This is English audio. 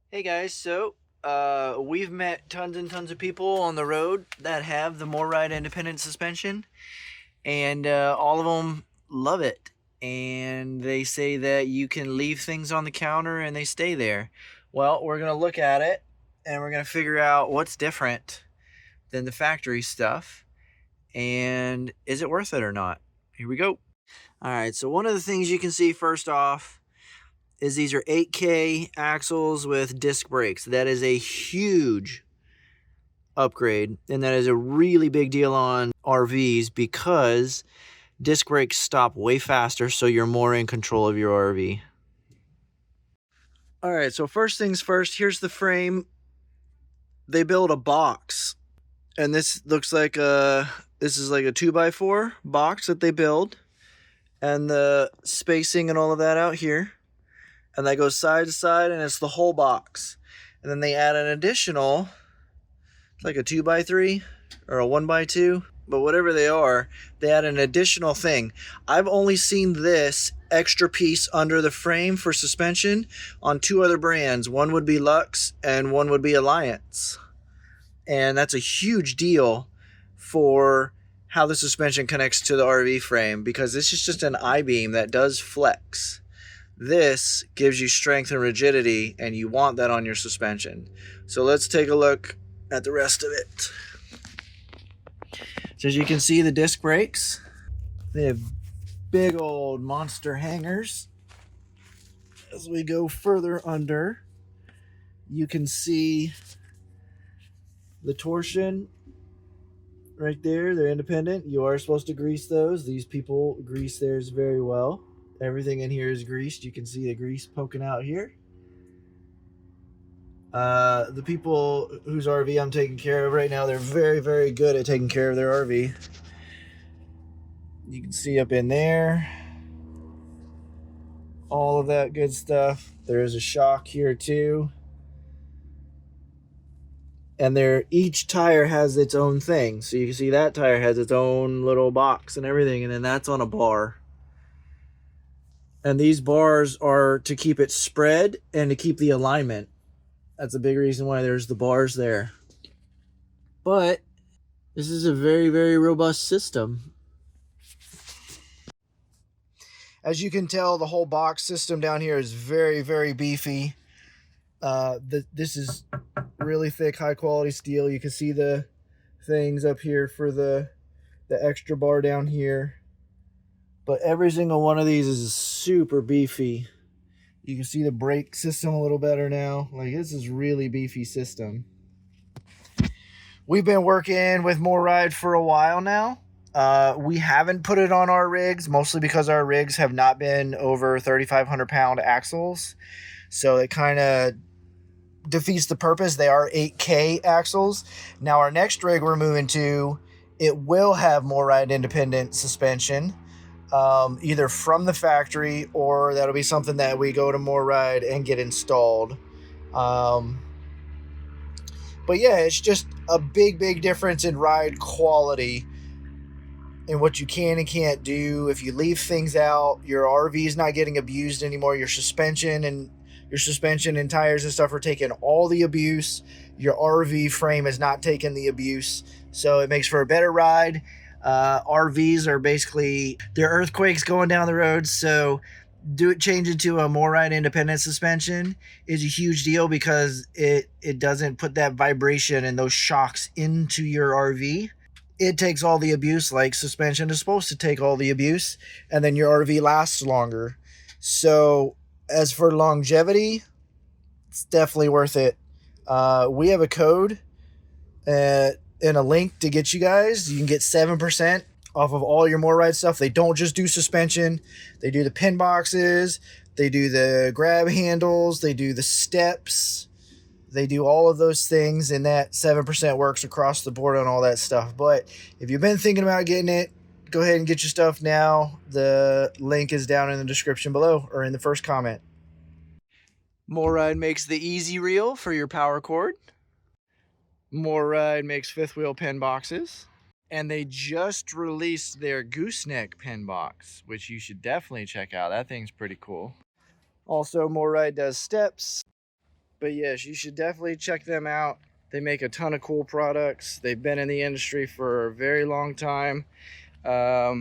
Hey guys, so we've met tons and tons of people on the road that have the MORryde independent suspension, and all of them love it. And they say that you can leave things on the counter and they stay there. Well, we're gonna look at it and we're gonna figure out what's different than the factory stuff, and is it worth it or not? Here we go. All right, so one of the things you can see first off is these are 8K axles with disc brakes. That is a huge upgrade, and that is a really big deal on RVs because disc brakes stop way faster, so you're more in control of your RV. All right, so first things first, here's the frame. They build a box, and this looks like this is like a 2x4 box that they build, and the spacing and all of that out here. And that goes side to side, and it's the whole box. And then they add an additional, like a 2x3 or a 1x2, but whatever they are, they add an additional thing. I've only seen this extra piece under the frame for suspension on two other brands. One would be Lux and one would be Alliance. And that's a huge deal for how the suspension connects to the RV frame, because this is just an I-beam that does flex. This gives you strength and rigidity, and you want that on your suspension. So let's take a look at the rest of it. So as you can see, the disc brakes, they have big old monster hangers. As we go further under, you can see the torsion right there. They're independent. You are supposed to grease those. These people grease theirs very well. Everything in here is greased. You can see the grease poking out here. The people whose RV I'm taking care of right now, they're very, very good at taking care of their RV. You can see up in there, all of that good stuff. There is a shock here too. And each tire has its own thing. So you can see that tire has its own little box and everything, and then that's on a bar. And these bars are to keep it spread and to keep the alignment. That's a big reason why there's the bars there. But this is a very, very robust system. As you can tell, the whole box system down here is very, very beefy. This is really thick, high quality steel. You can see the things up here for the extra bar down here. But every single one of these is super beefy. You can see the brake system a little better now. Like, this is really beefy system. We've been working with MORryde for a while now. We haven't put it on our rigs, mostly because our rigs have not been over 3,500 pound axles. So it kind of defeats the purpose. They are 8K axles. Now our next rig we're moving to, it will have MORryde independent suspension. Either from the factory, or that'll be something that we go to MORryde and get installed. But yeah, it's just a big difference in ride quality and what you can and can't do. If you leave things out, your RV is not getting abused anymore. Your suspension and tires and stuff are taking all the abuse. Your RV frame is not taking the abuse, so it makes for a better ride. RVs are basically, they're earthquakes going down the road, so change it to a MORryde independent suspension is a huge deal, because it doesn't put that vibration and those shocks into your RV. It takes all the abuse, like suspension is supposed to take all the abuse, and then your RV lasts longer. So as for longevity, it's definitely worth it. We have a code and a link to get you guys. You can get 7% off of all your MORryde stuff. They don't just do suspension. They do the pin boxes. They do the grab handles. They do the steps. They do all of those things, and that 7% works across the board on all that stuff. But if you've been thinking about getting it, go ahead and get your stuff now. The link is down in the description below, or in the first comment. MORryde makes the easy reel for your power cord. MORryde makes fifth wheel pin boxes, and they just released their gooseneck pin box, which you should definitely check out. That thing's pretty cool. Also, MORryde does steps. But yes, you should definitely check them out. They make a ton of cool products. They've been in the industry for a very long time. Yeah,